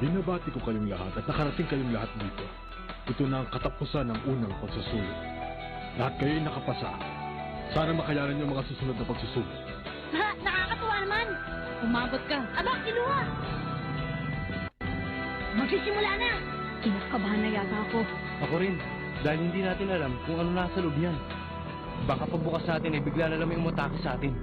Binabati ko kayong lahat at nakarating kayong lahat dito. Ito na ang katapusan ng unang pagsusulit. Lahat kayo ay nakapasa. Sana makayanan niyo ang mga susunod na pagsusulit. Ha? Nakakatuwa naman! Umabot ka. Aba, kinuha! Magsisimula na! Kinakabahan na yata ako. Ako rin, dahil hindi natin alam kung ano nasa loob yan. Baka pagbukas natin ay bigla na lang may umatake sa atin.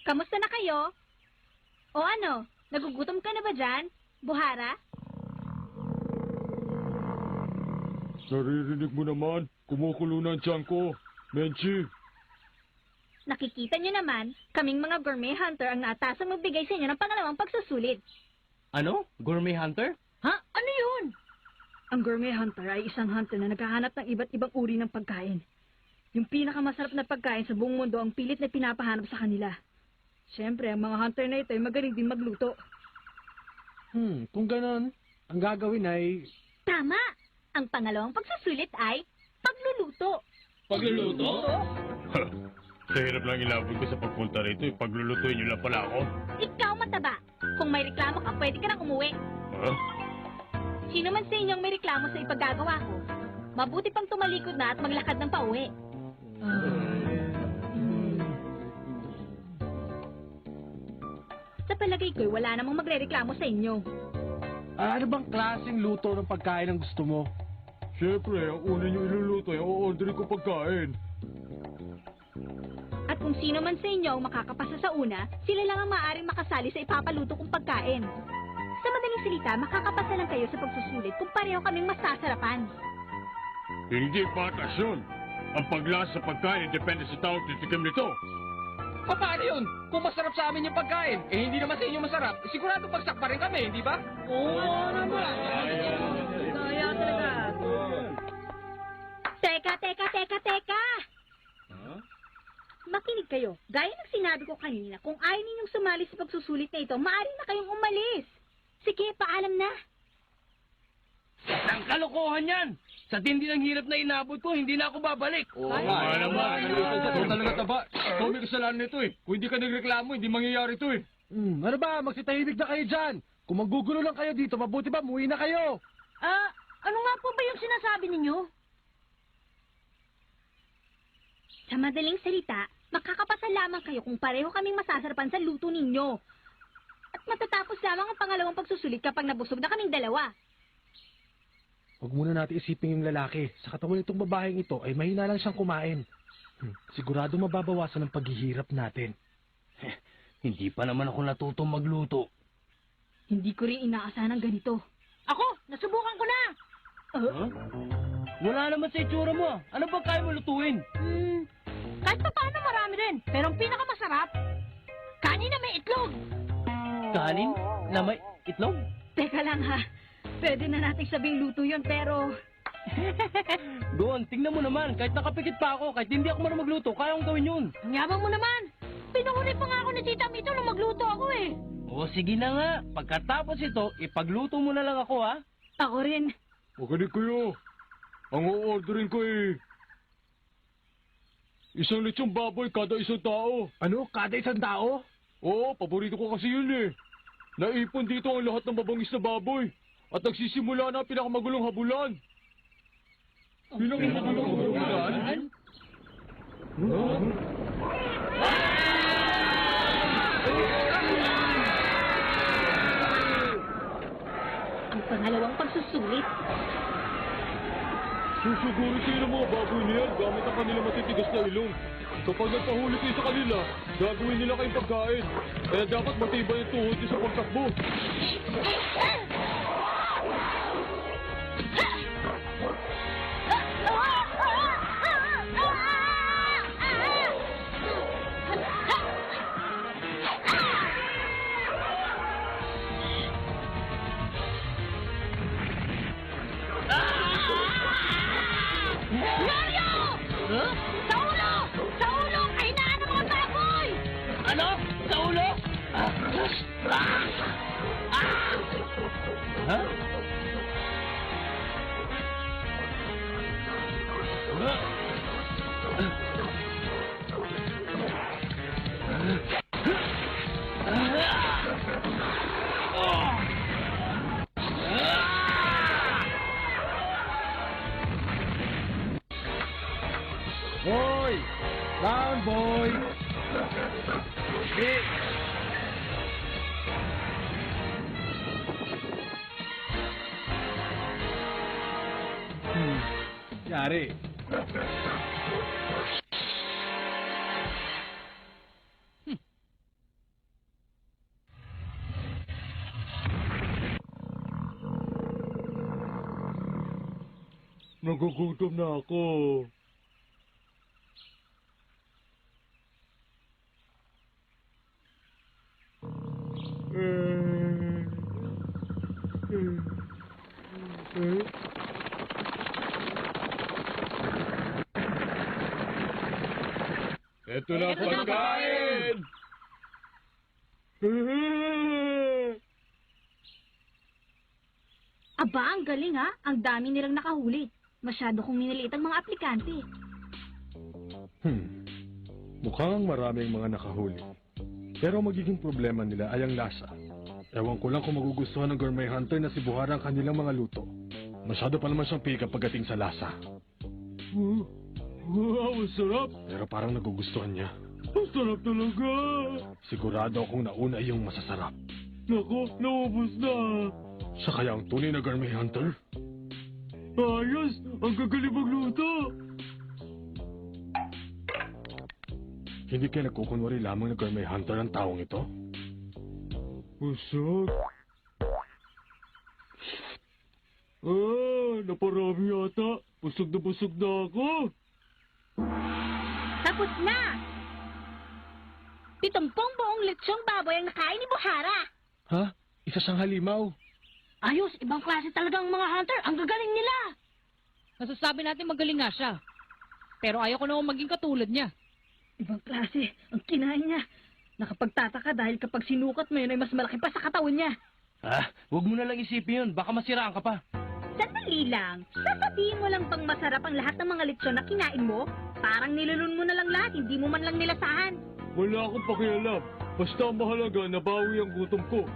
Kamusta na kayo? O ano, nagugutom ka na ba dyan? Buhara? Naririnig mo naman, kumukulo na ang tiyan ko. Menchi, Nakikita nyo naman, kaming mga gourmet hunter ang naatasang magbigay sa inyo ng pangalawang pagsusulit. Ano? Gourmet hunter? Ha? Ano yun? Ang gourmet hunter ay isang hunter na naghahanap ng iba't ibang uri ng pagkain. Yung pinakamasarap na pagkain sa buong mundo ang pilit na pinapahanap sa kanila. Siyempre, ang mga hunter na ito ay magaling din magluto. kung ganon, ang gagawin ay... Tama! Ang pangalawang pagsusulit ay pagluluto. Pagluluto? Sa hirap lang ilabot ko sa pagpunta rito, paglulutuin niyo lang pala ako. Ikaw mataba. Kung may reklamo ka, pwede ka nang umuwi. Ha? Sino man sa inyo ang may reklamo sa ipagagawa ko, mabuti pang tumalikod na at maglakad ng pauwi. Sa palagay ko'y wala namang magre-reklamo sa inyo. Ano bang klaseng luto ng pagkain ang gusto mo? Siyempre, ang una niyo iluluto ay o-orderin ko pagkain. At kung sino man sa inyo ang makakapasa sa una, sila lang ang maaaring makasali sa ipapaluto kong pagkain. Sa madaling salita, makakapasa lang kayo sa pagsusulit kung pareho kaming masasarapan. Hindi patas yun. Ang paglasa sa pagkain depende sa taong titikim nito. Paano yun? Kung masarap sa amin yung pagkain, eh hindi naman sa inyo masarap, sigurado pagsak pa rin kami, hindi ba? Oo naman. Kaya talaga. Teka! Makinig kayo. Gaya ng sinabi ko kanina, kung ayaw ninyong sumali sa pagsusulit na ito, maaari na kayong umalis. Sige, paalam na. Ang kalokohan yan! Sa tindi ng hirap na inabot ko, hindi na ako babalik. Oo nga naman. Ito talaga taba. Ikaw may kasalanan nito eh. Kung hindi ka nagreklamo, hindi mangyayari ito eh. Ano ba? Magsitahimik na kayo dyan. Kung maggugulo lang kayo dito, mabuti ba? Muwi na kayo. Ano nga po ba yung sinasabi ninyo? Sa madaling salita, makakapasa lamang kayo kung pareho kaming masasarapan sa luto ninyo. At matatapos lamang ang pangalawang pagsusulit kapag nabusog na kaming dalawa. Huwag muna natin isipin yung lalaki. Sa katawan nitong babaeng ito ay mahina lang siyang kumain. Sigurado mababawasan ang paghihirap natin. Hindi pa naman ako natutong magluto. Hindi ko rin inaasahan ng ganito. Ako! Nasubukan ko na! Wala naman sa itsura mo. Ano ba kaya mo lutuin? Kahit pa paano marami rin. Pero ang pinakamasarap, kanin na may itlog. Kanin? Na may itlog? Teka lang ha. Pwede na nating sabing luto yun, pero... Doon, tingnan mo naman. Kahit nakapikit pa ako, kahit hindi ako marunong magluto, kaya kong gawin yun. Ang yabang mo naman! Pinahuli pa nga ako ni Tita Mito nung magluto ako eh. O sige na nga. Pagkatapos ito, ipagluto mo na lang ako, ha? Ako rin. Makinig kayo. Ang o-orderin ko eh. Isang lechong baboy kada isang tao. Ano? Kada isang tao? Oo, paborito ko kasi yun eh. Naipon dito ang lahat ng mabangis na baboy. At nagsisimula na ang pinakamagulong habulan. Pinakamagulong habulan? Ang pangalawang pagsusulit. Susugurin kayo ng mga baboy niyan gamit ang kanilang matitigas na ilong. Kapag nagpahuli kayo sa kanila, gagawin nila kayong pagkain. Kaya dapat matibay ang tuhod niyo sa pagtakbo. Down, boy! Hey! Yari. Nagugutom na ako. Ito na ang pagkain! Aba, ang galing ha. Ang dami nilang nakahuli. Masyado kong miniliit ang mga aplikante. Mukhang maraming mga nakahuli. Pero ang magiging problema nila ay ang lasa. Ewan ko lang kung magugustuhan ng gourmet hunter na si Buhara ang kanilang mga luto. Masyado pa naman siyang pika pagdating sa lasa. Wow, sarap! Pero parang nagugustuhan niya. Ang sarap talaga! Sigurado akong nauna yung masasarap. Nako, naubos na! Siya kaya ang tunay na gourmet hunter? Ayos! Ang gagaling magluto! Hindi kayo nagkukunwari lamang na gourmet hunter ang taong ito? Busog! Naparami yata! Busog na ako! Tapos na! 70 buong lechong baboy ang nakain ni Buhara. Ha? Isa siyang halimaw. Ayos, ibang klase talagang mga hunter. Ang gagaling nila. Nasasabi natin magaling nga siya. Pero ayaw ko naman maging katulad niya. Ibang klase. Ang kinain niya. Nakapagtataka dahil kapag sinukat mo yun ay mas malaki pa sa katawan niya. Huwag mo na lang isipin yun. Baka masiraan ka pa. Sandali lang. Sasabihin mo lang bang masarap ang lahat ng mga lechon na kinain mo? Parang nilulun mo na lang lahat, hindi mo man lang nilasahan. Wala akong pakialam. Basta ang mahalaga, nabawi ang gutom ko.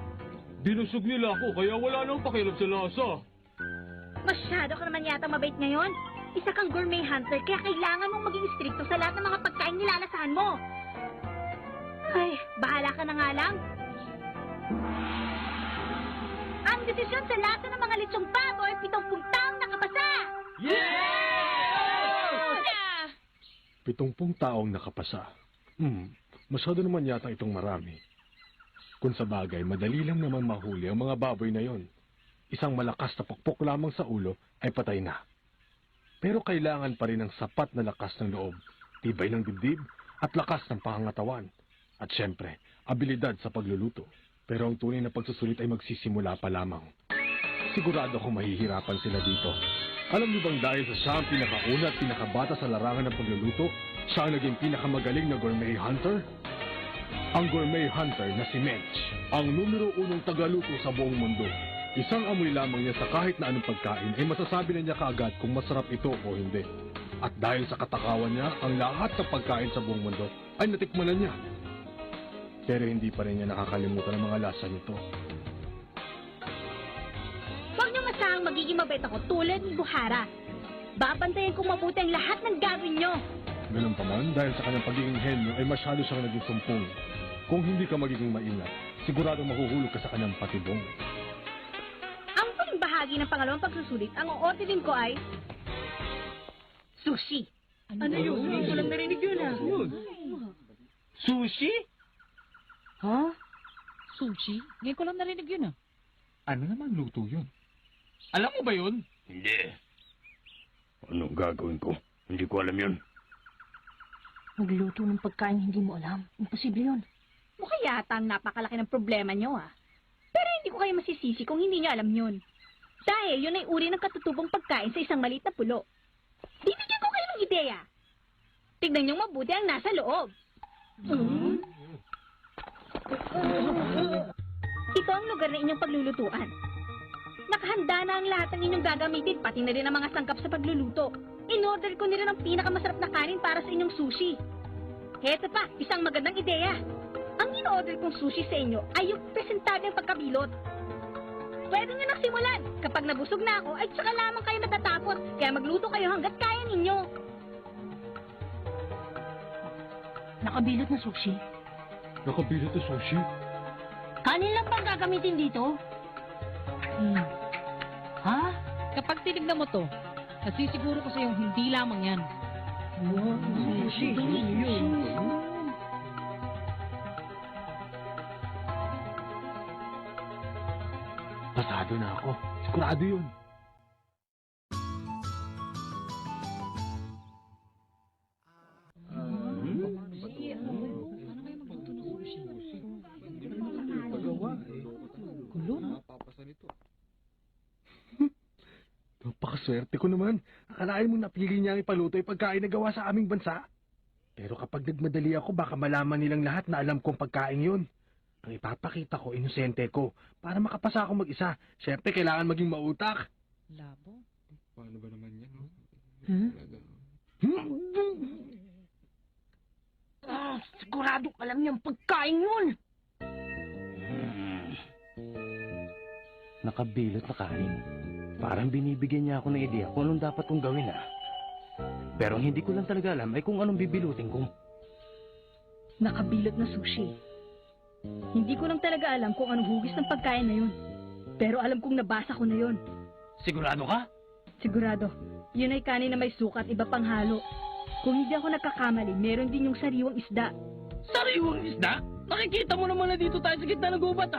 Binusog nila ako, kaya wala nang pakialam sa lasa. Masyado ka naman yata mabait ngayon. Isa kang gourmet hunter, kaya kailangan mong maging stricto sa lahat ng mga pagkain nilalasahan mo. Ay, bahala ka na nga lang. Ang desisyon sa lasa ng mga lechong baboy, 70 taong nakapasa! Yeah! 70 taong nakapasa. Masyado naman yata itong marami. Kung sa bagay, madali lang naman mahuli ang mga baboy na yon. Isang malakas na pukpok lamang sa ulo ay patay na. Pero kailangan pa rin ng sapat na lakas ng loob, tibay ng dibdib, at lakas ng pangangatawan. At syempre, abilidad sa pagluluto. Pero ang tunay na pagsusulit ay magsisimula pa lamang. Sigurado akong mahihirapan sila dito. Alam niyo bang dahil sa siya ang pinakauna at pinakabata sa larangan ng pagluluto, siya ang naging pinakamagaling na gourmet hunter? Ang gourmet hunter na si Mench, ang numero 1 tagaluto sa buong mundo. Isang amoy lamang niya sa kahit na anong pagkain ay masasabi na niya kaagad kung masarap ito o hindi. At dahil sa katakawan niya, ang lahat ng pagkain sa buong mundo ay natikman na niya. Pero hindi pa rin niya nakakalimutan ang mga lasa nito. Huwag niyo masahang magiging mabait ako tulad ni Buhara. Babantayan kong mabuti ang lahat ng gagawin niyo. Ganun pa man, dahil sa kanyang pagiging henyo ay masyado siyang naging sumpong. Kung hindi ka magiging maingat, siguradong mahuhulog ka sa kanyang patibong. Ang huling bahagi ng pangalawang pagsusulit, ang o-orderin ko ay sushi. Ano yun? Hindi ko lang narinig yun ah. Sushi? Ha? Sushi? Ngayon ko lang narinig yun ah. Ano naman luto yun? Alam mo ba yun? Hindi. Anong gagawin ko? Hindi ko alam yun. Magluto ng pagkain hindi mo alam. Imposible yun. Mukha yata ang napakalaki ng problema niyo ah. Pero hindi ko kayo masisisi kung hindi niyo alam yun. Dahil yun ay uri ng katutubong pagkain sa isang maliit na pulo. Bibigyan ko kayo ng ideya. Tignan niyong mabuti ang nasa loob. Ito ang lugar na inyong paglulutuan. Nakahanda na ang lahat ng inyong gagamitin, pati na rin ang mga sangkap sa pagluluto. In-order ko nila ng pinakamasarap na kanin para sa inyong sushi. Heto pa, isang magandang ideya. Ang in-order kong sushi sa inyo ay yung presentableng pagkabilot. Pwede nyo nang simulan. Kapag nabusog na ako, ay tsaka lamang kayo natatapos. Kaya magluto kayo hanggat kaya ninyo. Nakabilot na sushi. Nakabilat na sushi. Kanin lang bang gagamitin dito? Ha? Kapag tinignan mo to, nasisiguro ko sa yung hindi lamang yan. Sushi. Pasado na ako. Sigurado yun. Napakaswerte ko naman. Akalain mo napili niya ang ipaluto yung pagkain na gawa sa aming bansa. Pero kapag nagmadali ako, baka malaman nilang lahat na alam kong pagkain yun. Ang ipapakita ko, inosente ko. Para makapasa ako mag-isa. Siyempre, kailangan maging mautak. Labo. Paano ba naman yan, no? Sigurado alam niyang pagkain yun. Nakabilot na kanin. Parang binibigyan niya ako ng ideya kung anong dapat kong gawin Pero ang hindi ko lang talaga alam ay kung anong bibilutin ko. Nakabilot na sushi. Hindi ko lang talaga alam kung anong hugis ng pagkain na yun. Pero alam kong nabasa ko na yun. Sigurado ka? Sigurado, yun ay kanin na may sukat, iba pang halo. Kung hindi ako nagkakamali, meron din yung sariwang isda. Sariwang isda? Nakikita mo naman na dito tayo sa gitna ng gubat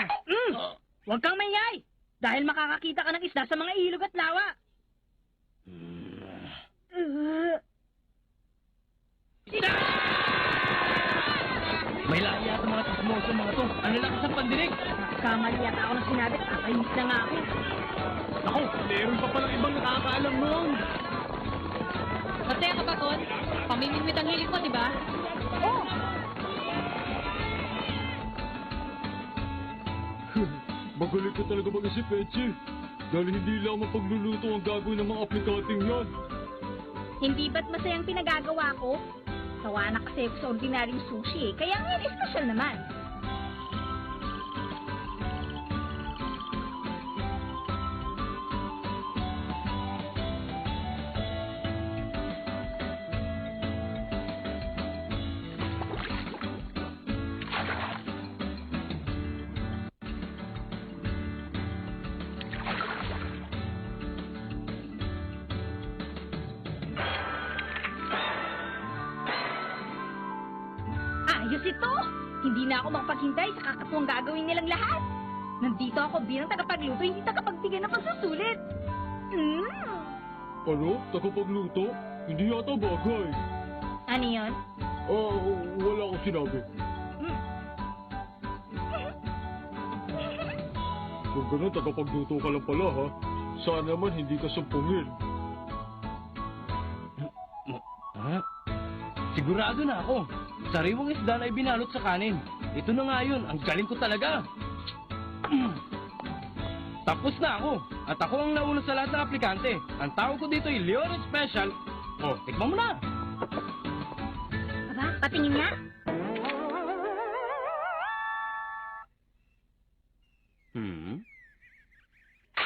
Huwag kang mayay! Dahil makakakita ka ng isda sa mga ilog at lawa. May lahi yata mga tismoso mga to. Ano lang sa pandinig? Kamali yata ako ng sinabi, kakainis na nga ako. Ako, meron pa palang ibang nakakaalam noon. Masaya ka ba, Ton? Pamimimit ang hilig mo, di ba? Oh! Magaling ka talaga mag-isip, Echi. Dahil hindi lang mapagluluto ang gagawin ng mga aplikating yan. Hindi ba't masayang pinagagawa ko? Sawa na kasi ako sa ordinaryong sushi eh, kaya ngayon espesyal naman. Ayos ito! Hindi na ako makapaghintay sa kakatuwang gagawin nilang lahat. Nandito ako bilang tagapagluto, hindi tagapagbigay ng pagsusulit. Ano? Tagapagluto? Hindi yata bagay. Ano yun? Wala akong sinabi. Kung gano'n, tagapagluto ka lang pala, ha? Sana naman hindi ka sumpungin. Sigurado na ako. Sariwang isda na ibinalot sa kanin. Ito na nga yun. Ang galing ko talaga. Tapos na ako. At ako ang nauna sa lahat ng aplikante. Ang tawag ko dito ay Leon Special. Oh, tikman mo na. Aba, patingin nga.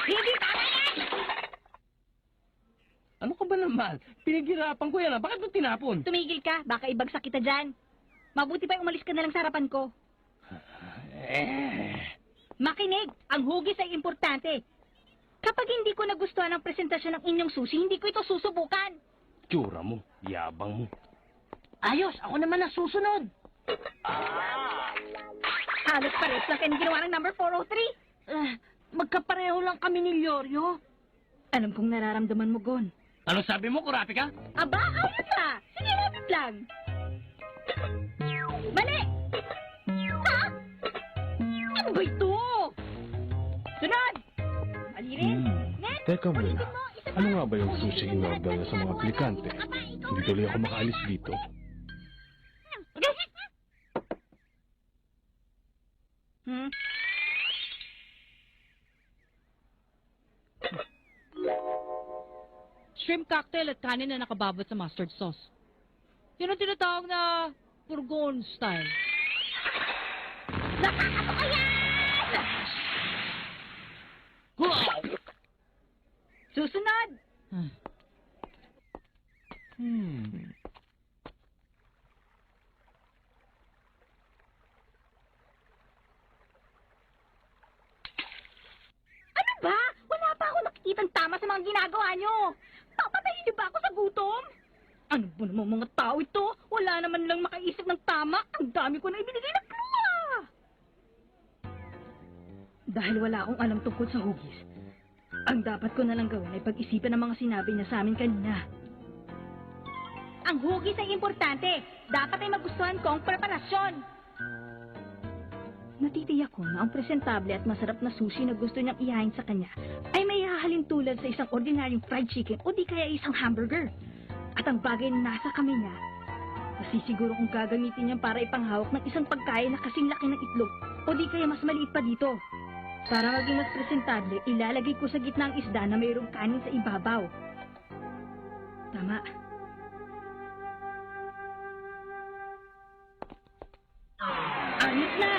Hindi tama yan! Ano ka ba naman? Pinaghirapan ko yan. Bakit mo tinapon? Tumigil ka, baka ibagsak kita dyan. Mabuti pa umalis ka na lang sa harapan ko. Makinig, ang hugis ay importante. Kapag hindi ko nagustuhan ang presentasyon ng inyong sushi, hindi ko ito susubukan. Tsura mo. Yabang mo. Ayos, ako naman ang susunod. Halos pares lang kayo ginawa ng number 403. Magkapareho lang kami ni Lyorio. Alam kong nararamdaman mo, Gon. Ano sabi mo, Kurapi ka? Aba, ayos na! Sige, lapit lang. Mali! Ha? Ano ba ito? Sunod! Mali rin. Next, Teka muna. ulitin mo, isa pa. Ano nga ba yung Ulitin sushi mo, in-order na sa mga dalawa, aplikante? aba, ikaw Hindi tuloy ako makaalis dito. Hmm? Shrimp cocktail at kanin na nakababot sa mustard sauce. Yun ang tinatawag na Purgon style. Susunod! ang tama sa mga ginagawa nyo. Papatayin niyo ba ako sa gutom? Ano ba naman mga tao ito? Wala naman lang makaisip ng tama. Ang dami ko na ibinigay na pera. Dahil wala akong alam tungkol sa hugis, ang dapat ko na lang gawin ay pag-isipan ng mga sinabi niya sa amin kanina. Ang hugis ay importante. Dapat ay magustuhan ko ang preparasyon. Natitiyak ko na ang presentable at masarap na sushi na gusto niyang ihain sa kanya ay may hahalin tulad sa isang ordinaryong fried chicken o di kaya isang hamburger. At ang bagay na nasa kamay niya, nasisiguro kung gagamitin niya para ipanghawak ng isang pagkain na kasing laki ng itlog o di kaya mas maliit pa dito. Para maging mas presentable, ilalagay ko sa gitna ang isda na mayroong kanin sa ibabaw. Tama. Ayos na!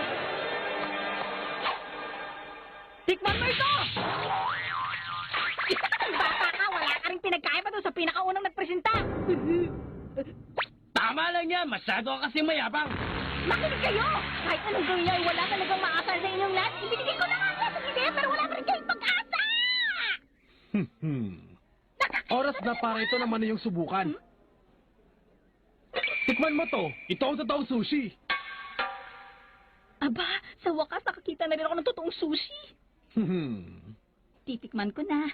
Tikman mo ito! Isa ka ng bata ka! Wala ka rin pinagkaya pa doon sa pinakaunang nagpresenta! Tama lang yan! Masyado ka kasi mayabang! Makinig kayo! Kahit anong gawin niya ay wala talagang maasal sa inyong lahat. Ibinigay ko lang ang sa ideya pero wala pa rin kayong pag-asa! Oras na para ito naman na yung subukan. Tikman mo to. Ito ang totoong sushi. Aba, sa wakas nakakita na rin ako ng totoong sushi. Titikman ko na.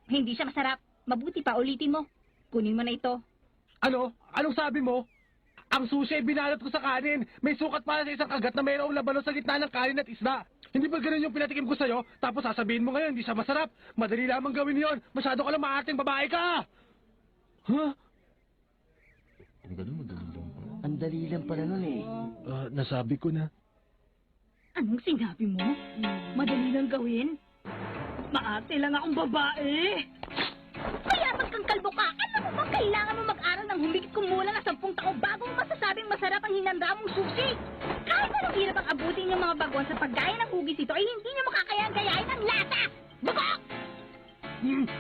Hindi siya masarap. Mabuti pa, ulitin mo. Kunin mo na ito. Ano? Anong sabi mo? Ang sushi ay binalot ko sa kanin. May sukat para sa isang kagat na mayroong labanos sa gitna ng kanin at isda. Hindi ba ganun yung pinatikim ko sa'yo? Tapos sasabihin mo ngayon, hindi siya masarap. Madali lamang gawin yon. Masyado ka lang maarting babae ka. Huh? Ang ganun, madali lang pa. Ang dali lang pala nun eh. Nasabi ko na. Anong sinabi mo? Madali lang gawin? Maarte lang akong babae. Kaya kang kalbo ka, alam mo bang kailangan mo mag-aral ng humigit kumulang na 10 taon bago mo masasabing masarap ang hinanda mong sushi? Kahit anong hirap ang abutin yung mga bagon sa paggaya ng hugis ito, ay hindi niyo makakayang-gayahin ang lasa! Bukok!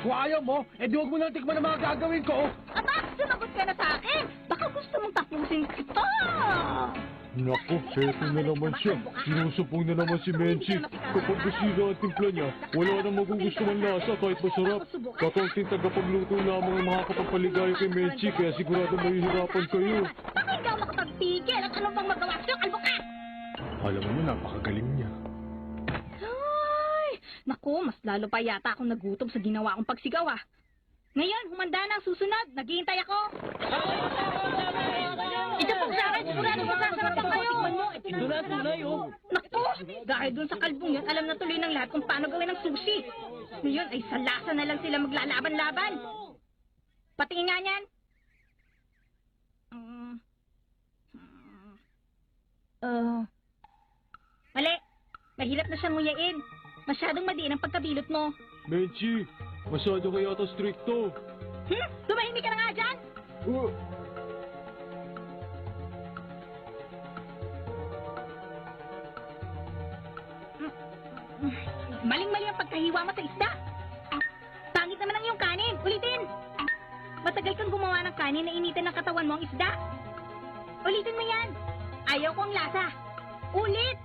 Kung ayaw mo, di huwag mo nang tikman ang mga gagawin ko. Aba, sumagot ka na sa akin! Baka gusto mong tapusin ito! Naku, heto na naman siya. Sinusupong na naman si Menchi. Kapag nasira ang timpla niya, wala nang magugustuhan lasa kahit masarap. Kakaunting tagapagluto lamang ang makakapagpaligaya kay Menchi, kaya sigurado mahihirapan kayo. Bakit ikaw makapagpigil at anong pang magawa sa'yo, kalbo ka? Alam mo, napakagaling niya. Ay, naku, mas lalo pa yata akong nagutom sa ginawa kong pagsigaw ah. Ngayon, humanda na ang susunod. Naghihintay ako. Ito po sa akin, sigurado masasarap ang kayo. Ito na, tunay oh. Naku, dahil dun sa kalbong yun, alam na tuloy ng lahat kung paano gawin ang sushi. Ngayon ay sa lasa na lang sila maglalaban-laban. Patingin nga niyan. Mali. Mahirap na siyang nguyain. Masyadong madiin ang pagkabilot mo. Menchi, masyado ka yata stricto. Tumahimik ka na nga dyan! Maling-mali ang pagkahiwa mo sa isda. Pangit naman ang iyong kanin. Ulitin! Matagal kang gumawa ng kanin na initin ng katawan mo ang isda. Ulitin mo yan. Ayaw ko ang lasa. Ulit!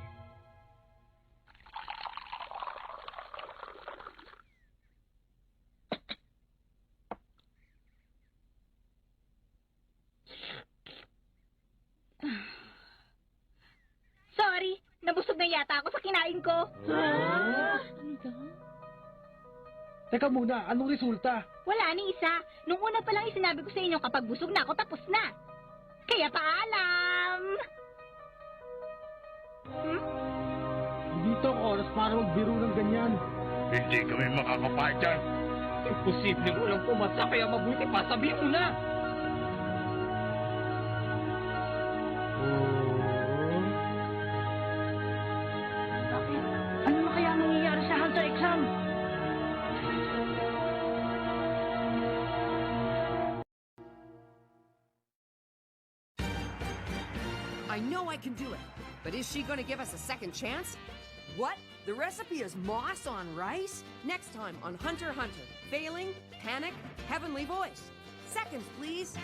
Sorry, nabusog na yata ako sa kinain ko. Teka muna, anong resulta? Wala ni isa. Nung una pa lang sinabi ko sa inyo kapag busog na ako, tapos na. Kaya paalam! Hindi ito ang oras para magbiro ng ganyan. Hindi kami makakapahit dyan. Imposible mo lang pumasa, kaya mabuti pa sabihin mo na. Ano na kaya mangyayari sa Hunter exam? I know I can do it, but is she going to give us a second chance? What? The recipe is moss on rice? Next time on Hunter x Hunter. Failing, panic, heavenly voice. Seconds, please.